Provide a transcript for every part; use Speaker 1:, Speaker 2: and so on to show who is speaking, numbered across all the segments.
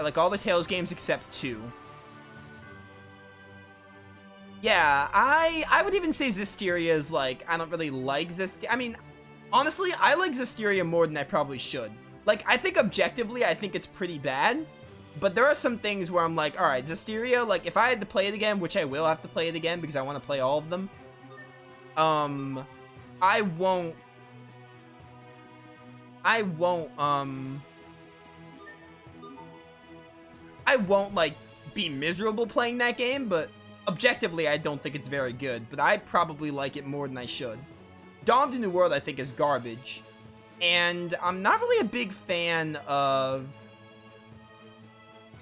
Speaker 1: I like all the Tales games except 2. Yeah, I would even say Zestiria is like, I don't really like Zestiria. I mean, honestly, I like Zestiria more than I probably should. Like, I think objectively, I think it's pretty bad. But there are some things where I'm like, alright, Zestiria, like, if I had to play it again, which I will have to play it again because I want to play all of them. I won't, like, be miserable playing that game, but objectively, I don't think it's very good. But I probably like it more than I should. Dawn of the New World, I think, is garbage. And I'm not really a big fan of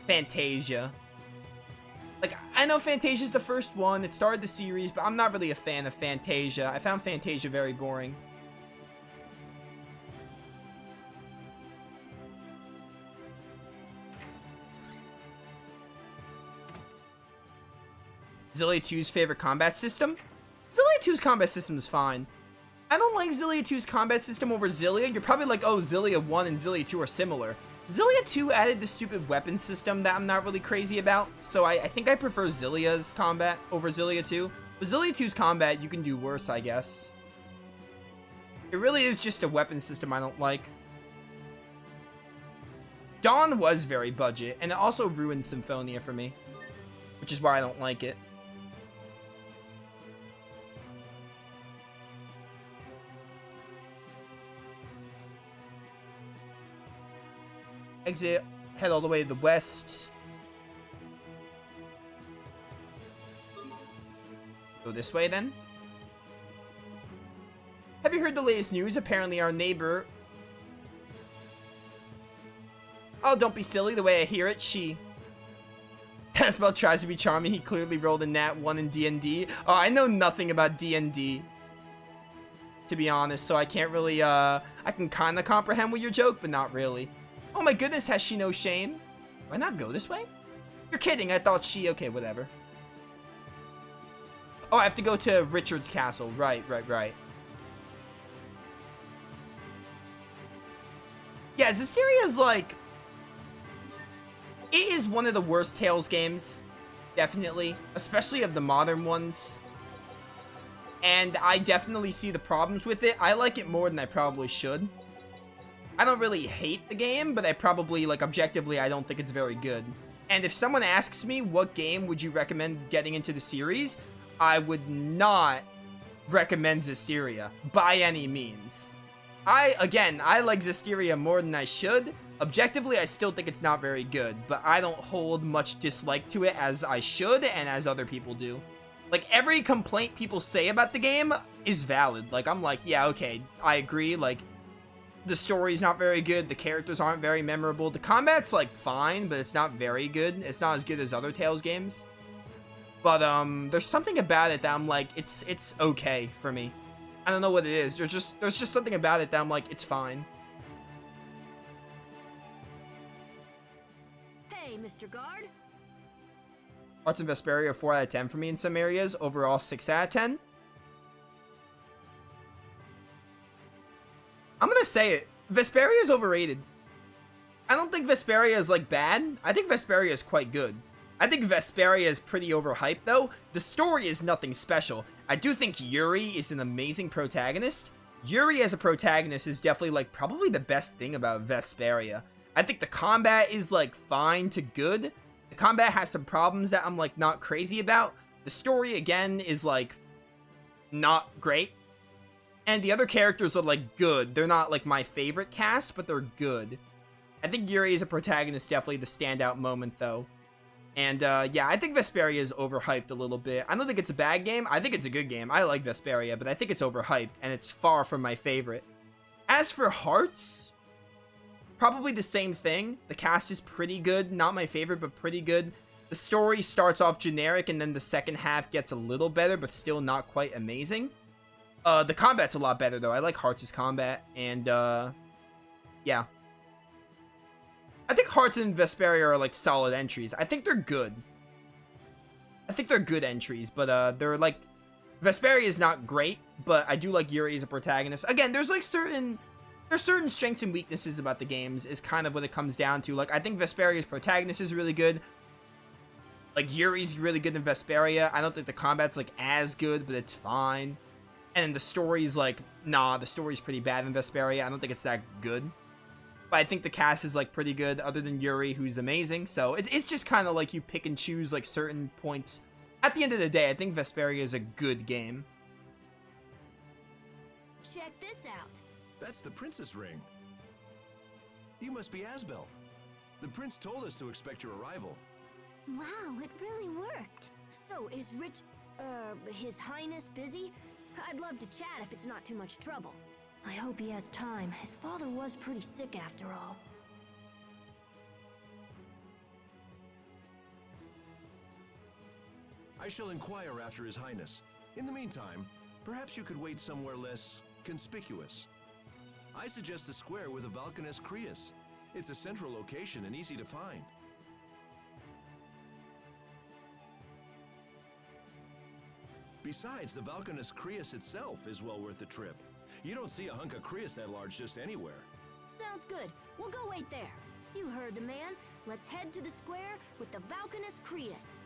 Speaker 1: Fantasia. Like, I know Fantasia's the first one, it started the series, but I'm not really a fan of Fantasia. I found Fantasia very boring. Xillia 2's favorite combat system? Xillia 2's combat system is fine. I don't like Xillia 2's combat system over Xillia. You're probably like, oh, Xillia 1 and Xillia 2 are similar. Xillia 2 added the stupid weapon system that I'm not really crazy about, so I think I prefer Xillia's combat over Xillia 2. But Xillia 2's combat, you can do worse, I guess. It really is just a weapon system I don't like. Dawn was very budget, and it also ruined Symphonia for me, which is why I don't like it. Exit, head all the way to the west. Go this way then. Have you heard the latest news? Apparently our neighbor... Oh, don't be silly. The way I hear it, she... Asbel tries to be charming. He clearly rolled a nat 1 in D&D. Oh, I know nothing about D&D, to be honest, so I can't really, I can kind of comprehend what your joke, but not really. Oh my goodness, has she no shame? Why not go this way? You're kidding, I thought she... Okay, whatever. Oh, I have to go to Richard's castle. Right. Yeah, Zestiria is like... It is one of the worst Tales games. Definitely. Especially of the modern ones. And I definitely see the problems with it. I like it more than I probably should. I don't really hate the game, but I probably, like, objectively, I don't think it's very good. And if someone asks me what game would you recommend getting into the series, I would not recommend Zestiria by any means. I like Zestiria more than I should. Objectively, I still think it's not very good, but I don't hold much dislike to it as I should and as other people do. Like, every complaint people say about the game is valid. Like, I'm like, yeah, okay, I agree, like, the story's not very good, the characters aren't very memorable, the combat's, like, fine, but it's not very good. It's not as good as other Tales games. But, there's something about it that I'm like, it's okay for me. I don't know what it is. There's just something about it that I'm like, it's fine.
Speaker 2: Hey, Mr. Guard.
Speaker 1: Hearts of Vesperia 4 out of 10 for me in some areas. Overall, 6 out of 10. I'm gonna say it. Vesperia is overrated. I don't think Vesperia is, like, bad. I think Vesperia is quite good. I think Vesperia is pretty overhyped, though. The story is nothing special. I do think Yuri is an amazing protagonist. Yuri as a protagonist is definitely, like, probably the best thing about Vesperia. I think the combat is, like, fine to good. The combat has some problems that I'm, like, not crazy about. The story, again, is, like, not great. And the other characters are, like, good. They're not, like, my favorite cast, but they're good. I think Yuri as a protagonist definitely the standout moment, though. And, yeah, I think Vesperia is overhyped a little bit. I don't think it's a bad game. I think it's a good game. I like Vesperia, but I think it's overhyped, and it's far from my favorite. As for Hearts, probably the same thing. The cast is pretty good. Not my favorite, but pretty good. The story starts off generic, and then the second half gets a little better, but still not quite amazing. The combat's a lot better, though. I like Hearts' combat, and, yeah. I think Hearts and Vesperia are, like, solid entries. I think they're good. I think they're good entries, but, they're, like... Vesperia is not great, but I do like Yuri as a protagonist. Again, there's, like, certain there's certain strengths and weaknesses about the games is kind of what it comes down to. Like, I think Vesperia's protagonist is really good. Like, Yuri's really good in Vesperia. I don't think the combat's, like, as good, but it's fine. And the story's, like, nah, the story's pretty bad in Vesperia. I don't think it's that good. But I think the cast is, like, pretty good, other than Yuri, who's amazing. So, it's just kind of like you pick and choose, like, certain points. At the end of the day, I think Vesperia is a good game.
Speaker 2: Check this out.
Speaker 3: That's the princess ring. You must be Asbel. The prince told us to expect your arrival.
Speaker 2: Wow, it really worked. So, is His Highness busy? I'd love to chat if it's not too much trouble. I hope he has time. His father was pretty sick after all.
Speaker 3: I shall inquire after His Highness. In the meantime, perhaps you could wait somewhere less conspicuous. I suggest the square with the Valkanus Creus. It's a central location and easy to find. Besides, the Valkanus Creus itself is well worth the trip. You don't see a hunk of Creus that large just anywhere.
Speaker 2: Sounds good. We'll go wait there. You heard the man. Let's head to the square with the Valkanus Creus.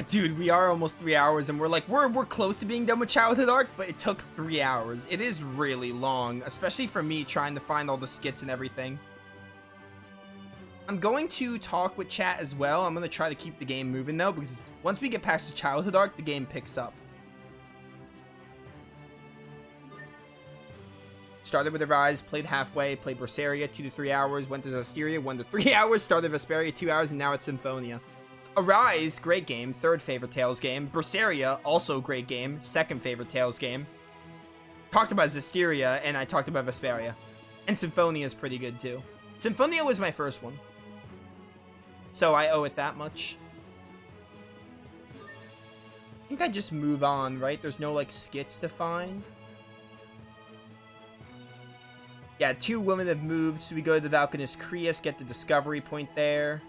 Speaker 1: Dude, we are almost 3 hours, and we're close to being done with Childhood Arc, but it took 3 hours. It is really long, especially for me trying to find all the skits and everything. I'm going to talk with chat as well. I'm going to try to keep the game moving, though, because once we get past the Childhood Arc, the game picks up. Started with Arise, played halfway, played Berseria 2 to 3 hours, went to Zestiria 1 to 3 hours, started Vesperia 2 hours, and now it's Symphonia. Arise, great game, third favorite Tales game. Berseria, also great game, second favorite Tales game. Talked about Zestiria, and I talked about Vesperia. And Symphonia is pretty good, too. Symphonia was my first one, so I owe it that much. I think I just move on, right? There's no, like, skits to find. Yeah, 2 women have moved, so we go to the Valkanus Creus, get the discovery point there.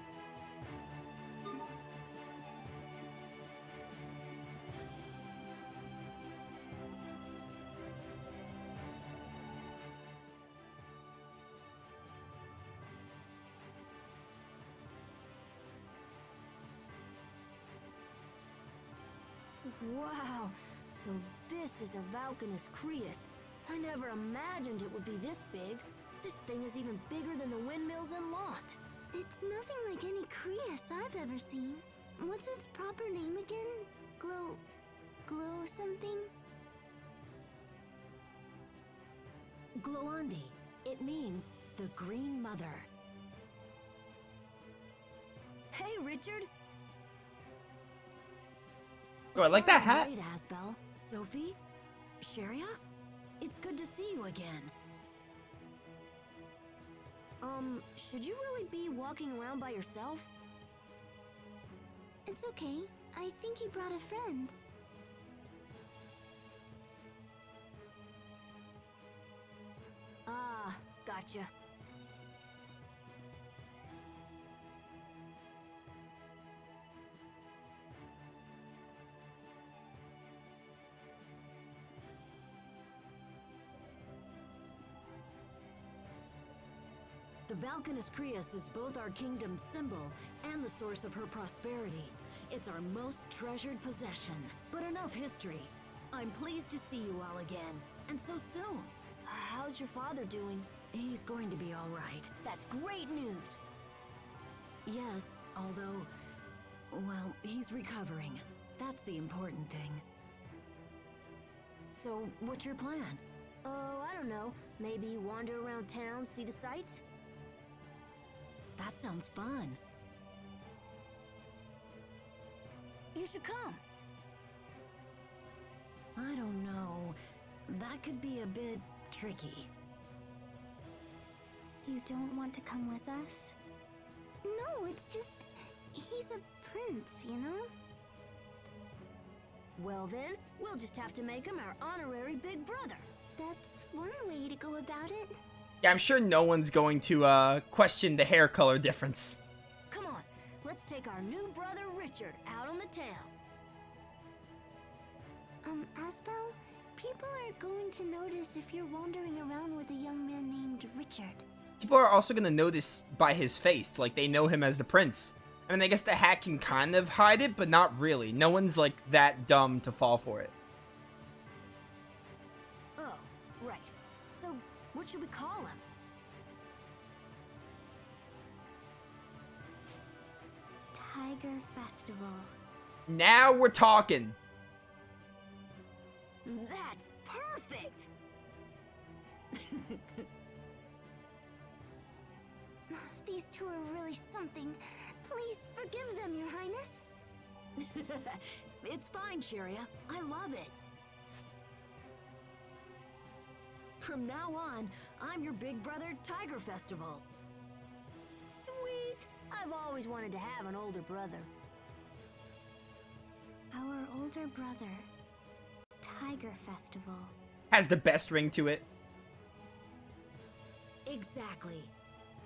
Speaker 2: Wow, so this is a Valkanus Creus. I never imagined it would be this big. This thing is even bigger than the windmills in Lot. It's nothing like any Creus I've ever seen. What's its proper name again? Glow something?
Speaker 4: Gloandi. It means the Green Mother.
Speaker 2: Hey, Richard.
Speaker 1: Oh, I like that hat.
Speaker 4: Great, Asbel. Sophie? Sharia? It's good to see you again.
Speaker 2: Should you really be walking around by yourself?
Speaker 5: It's okay. I think you brought a friend.
Speaker 2: Ah, gotcha.
Speaker 4: The Valkanus Creus is both our kingdom's symbol and the source of her prosperity. It's our most treasured possession. But enough history. I'm pleased to see you all again, and so soon.
Speaker 2: How's your father doing?
Speaker 4: He's going to be all right.
Speaker 2: That's great news.
Speaker 4: Yes, although, well, he's recovering. That's the important thing. So, what's your plan?
Speaker 2: Oh, I don't know. Maybe wander around town, see the sights?
Speaker 4: That sounds fun.
Speaker 2: You should come.
Speaker 4: I don't know. That could be a bit tricky.
Speaker 5: You don't want to come with us? No, it's just... he's a prince, you know?
Speaker 2: Well then, we'll just have to make him our honorary big brother.
Speaker 5: That's one way to go about it.
Speaker 1: Yeah, I'm sure no one's going to question the hair color difference.
Speaker 2: Come on, let's take our new brother Richard out on the town.
Speaker 5: Asbel, people are going to notice if you're wandering around with a young man named Richard.
Speaker 1: People are also gonna notice by his face, like they know him as the prince. I mean, I guess the hat can kind of hide it, but not really. No one's like that dumb to fall for it.
Speaker 2: Oh, right. So, what should we call him?
Speaker 5: Tiger Festival.
Speaker 1: Now we're talking.
Speaker 2: That's perfect!
Speaker 5: These two are really something. Please forgive them, Your Highness.
Speaker 4: It's fine, Sharia. I love it. From now on, I'm your big brother, Tiger Festival.
Speaker 2: Sweet! I've always wanted to have an older brother.
Speaker 5: Our older brother, Tiger Festival.
Speaker 1: Has the best ring to it.
Speaker 4: Exactly.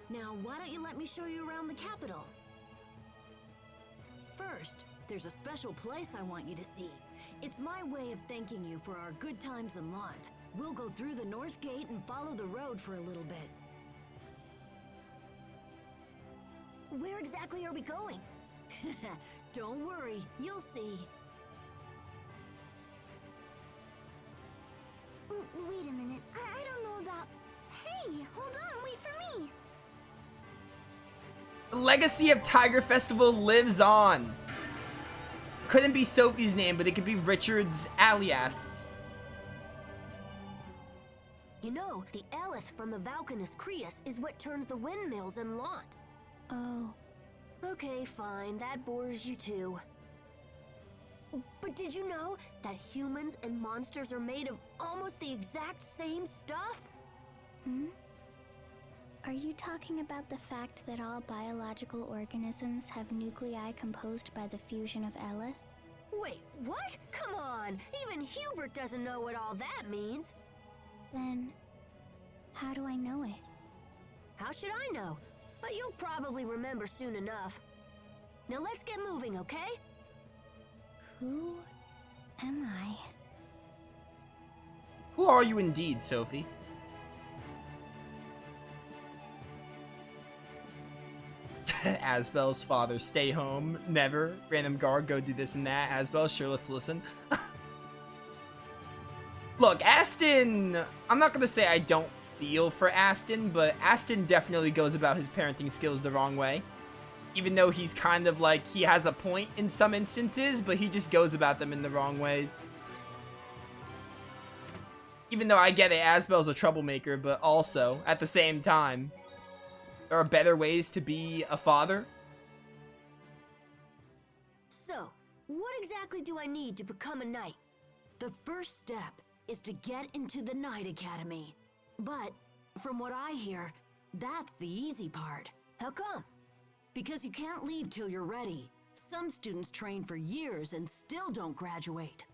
Speaker 4: Now, why don't you let me show you around the capital? First, there's a special place I want you to see. It's my way of thanking you for our good times in Lont. We'll go through the north gate and follow the road for a little bit.
Speaker 2: Where exactly are we going?
Speaker 4: Don't worry, you'll see.
Speaker 5: Wait a minute. I don't know about... Hey, hold on, wait for me.
Speaker 1: The legacy of Tiger Festival lives on. Couldn't be Sophie's name, but it could be Richard's alias.
Speaker 2: You know, the Eleth from the Valkanus Creus is what turns the windmills in Lont.
Speaker 5: Oh.
Speaker 2: Okay, fine, that bores you too. But did you know that humans and monsters are made of almost the exact same stuff?
Speaker 5: Hmm? Are you talking about the fact that all biological organisms have nuclei composed by the fusion of Eleth?
Speaker 2: Wait, what? Come on! Even Hubert doesn't know what all that means!
Speaker 5: Then, how do I know it?
Speaker 2: How should I know? But you'll probably remember soon enough. Now let's get moving, okay?
Speaker 5: Who am I?
Speaker 1: Who are you indeed, Sophie? Asbel's father, stay home, never. Random guard, go do this and that. Asbel, sure, let's listen. Look, Aston, I'm not gonna say I don't feel for Aston, but Aston definitely goes about his parenting skills the wrong way. Even though he's kind of like, he has a point in some instances, but he just goes about them in the wrong ways. Even though I get it, Asbel's a troublemaker, but also, at the same time, there are better ways to be a father.
Speaker 2: So, what exactly do I need to become a knight?
Speaker 4: The first step is to get into the Knight Academy. But, from what I hear, that's the easy part.
Speaker 2: How come?
Speaker 4: Because you can't leave till you're ready. Some students train for years and still don't graduate.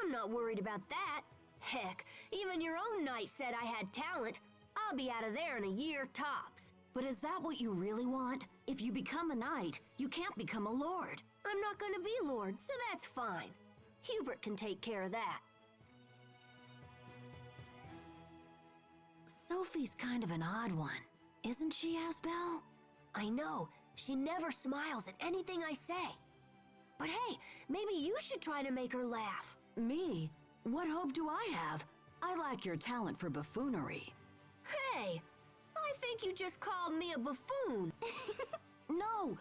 Speaker 2: I'm not worried about that. Heck, even your own knight said I had talent. I'll be out of there in a year tops.
Speaker 4: But is that what you really want? If you become a knight, you can't become a lord.
Speaker 2: I'm not gonna be lord, so that's fine. Hubert can take care of that.
Speaker 4: Sophie's kind of an odd one, isn't she, Asbel?
Speaker 2: I know, she never smiles at anything I say. But hey, maybe you should try to make her laugh.
Speaker 4: Me? What hope do I have? I lack your talent for buffoonery.
Speaker 2: Hey, I think you just called me a buffoon.
Speaker 4: No,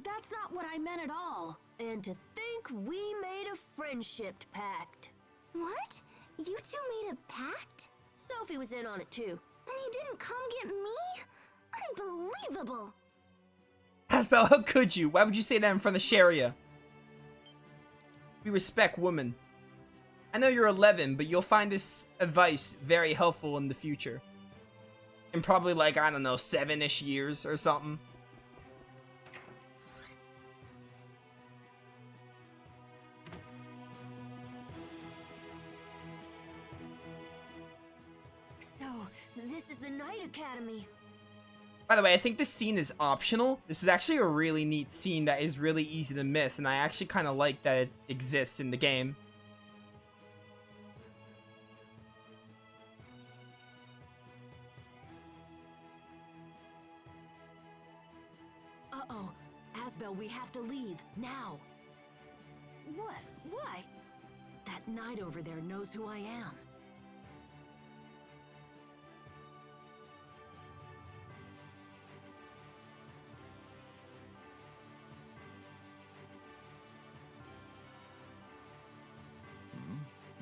Speaker 4: that's not what I meant at all.
Speaker 2: And to think we made a friendship pact.
Speaker 5: What? You two made a pact?
Speaker 2: Sophie was in on it too.
Speaker 5: And you didn't come get me? Unbelievable!
Speaker 1: Asbel, how could you? Why would you say that in front of Sharia? We respect women. I know you're 11, but you'll find this advice very helpful in the future. In probably like, I don't know, 7-ish years or something.
Speaker 2: So, this is the Knight Academy.
Speaker 1: By the way, I think this scene is optional. This is actually a really neat scene that is really easy to miss, and I actually kind of like that it exists in the game.
Speaker 4: Asbel, we have to leave, now.
Speaker 2: What? Why?
Speaker 4: That knight over there knows who I am.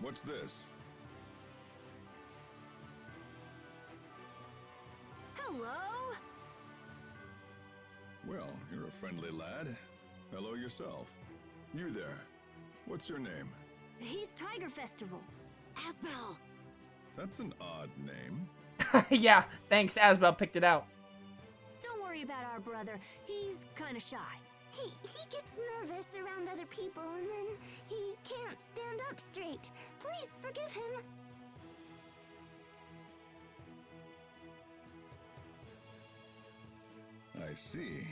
Speaker 6: What's this?
Speaker 4: Hello?
Speaker 6: Well, you're a friendly lad. Hello yourself. You there. What's your name?
Speaker 2: He's Tiger Festival.
Speaker 4: Asbel!
Speaker 6: That's an odd name.
Speaker 1: Yeah, thanks. Asbel picked it out.
Speaker 2: Don't worry about our brother. He's kind of shy.
Speaker 5: He gets nervous around other people and then he can't stand up straight. Please forgive him.
Speaker 6: I see.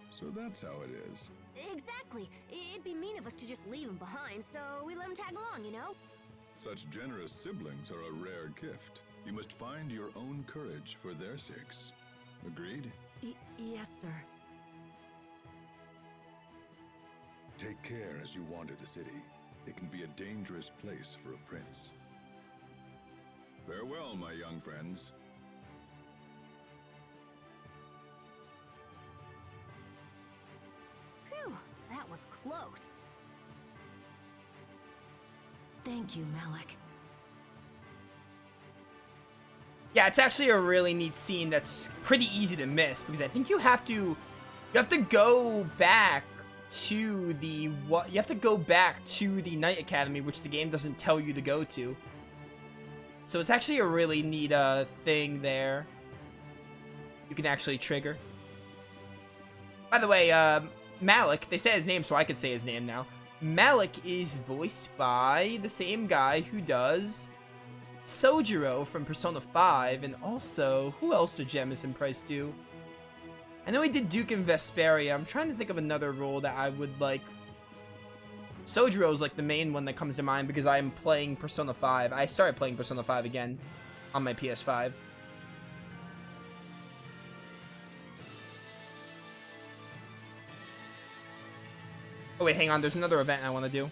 Speaker 6: So that's how it is.
Speaker 2: Exactly. It'd be mean of us to just leave him behind, so we let him tag along, you know?
Speaker 6: Such generous siblings are a rare gift. You must find your own courage for their sakes. Agreed?
Speaker 4: Yes, sir.
Speaker 6: Take care as you wander the city. It can be a dangerous place for a prince. Farewell, my young friends.
Speaker 2: Phew, that was close.
Speaker 4: Thank you, Malik.
Speaker 1: Yeah, it's actually a really neat scene that's pretty easy to miss because I think you have to go back to the Knight Academy, which the game doesn't tell you to go to. So it's actually a really neat thing there. You can actually trigger. By the way, Malik, they say his name so I could say his name now. Malik is voiced by the same guy who does Sojiro from Persona 5, and also, who else did Jemison Price do? I know he did Duke and Vesperia. I'm trying to think of another role that I would like. Sojiro's like the main one that comes to mind because I'm playing Persona 5. I started playing Persona 5 again on my PS5. Oh wait, hang on. There's another event I want to do.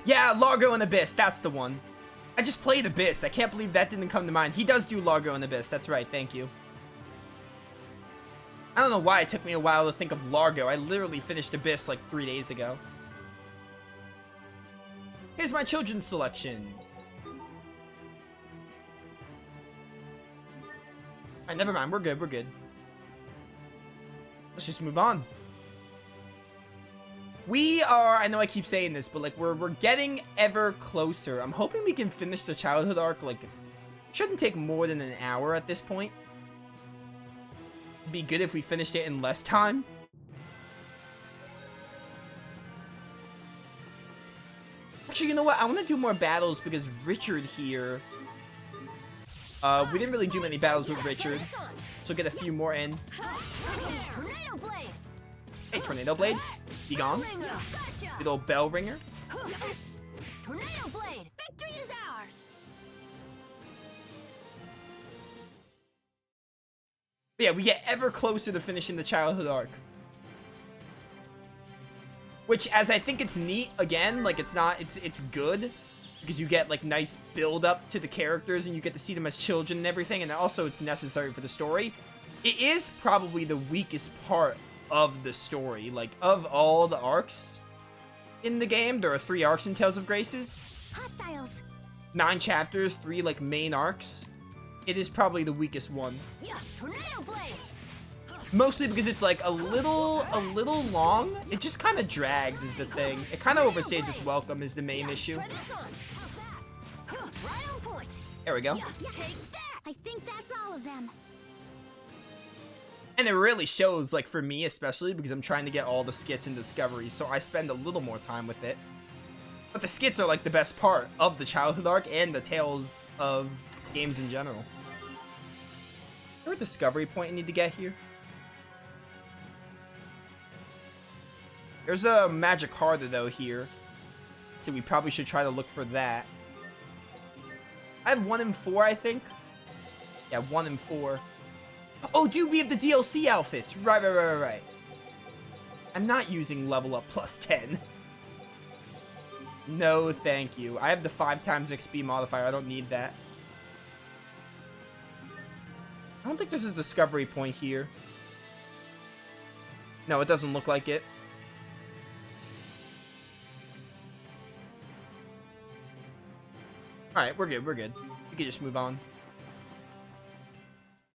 Speaker 1: Yeah, Largo and Abyss, that's the one. I just played Abyss. I can't believe that didn't come to mind. He does do Largo and Abyss. That's right, thank you. I don't know why it took me a while to think of Largo. I literally finished Abyss like 3 days ago. Here's my children's selection. Alright, never mind. We're good, we're good. Let's just move on. We are, I know I keep saying this, but like we're getting ever closer. I'm hoping we can finish the childhood arc. Like, it shouldn't take more than an hour at this point. It'd be good if we finished it in less time. Actually, you know what? I want to do more battles because Richard here. We didn't really do many battles with Richard, so get a few more in.
Speaker 2: Tornado Blade!
Speaker 1: Hey, Tornado Blade, be gone. Good old bell ringer.
Speaker 2: Tornado Blade! Victory is ours!
Speaker 1: But yeah, we get ever closer to finishing the childhood arc. Which, as I think it's neat, again, like it's good. Because you get like nice build up to the characters and you get to see them as children and everything. And also it's necessary for the story. It is probably the weakest part of the story. Like, of all the arcs in the game, there are 3 arcs in Tales of Graces.
Speaker 5: Hostiles.
Speaker 1: 9 chapters, 3 like main arcs. It is probably the weakest one.
Speaker 2: Yeah, Tornado Blade!
Speaker 1: Mostly because it's like a little long. It just kind of drags is the thing. It kind of overstays its welcome is the main issue.
Speaker 2: Try this on. How's that? Right on point.
Speaker 1: There we go.
Speaker 2: Take that!
Speaker 5: I think that's all of them.
Speaker 1: And it really shows, like, for me especially, because I'm trying to get all the skits and discoveries, so I spend a little more time with it. But the skits are, like, the best part of the childhood arc and the Tales of games in general. Is there a discovery point I need to get here? There's a magic harder, though, here. So we probably should try to look for that. I had 1 and 4, I think. Yeah, 1 and 4. Oh, dude, we have the DLC outfits. Right. I'm not using level up plus 10. No, thank you. I have the 5 times XP modifier. I don't need that. I don't think there's a discovery point here. No, it doesn't look like it. Alright, we're good. We can just move on.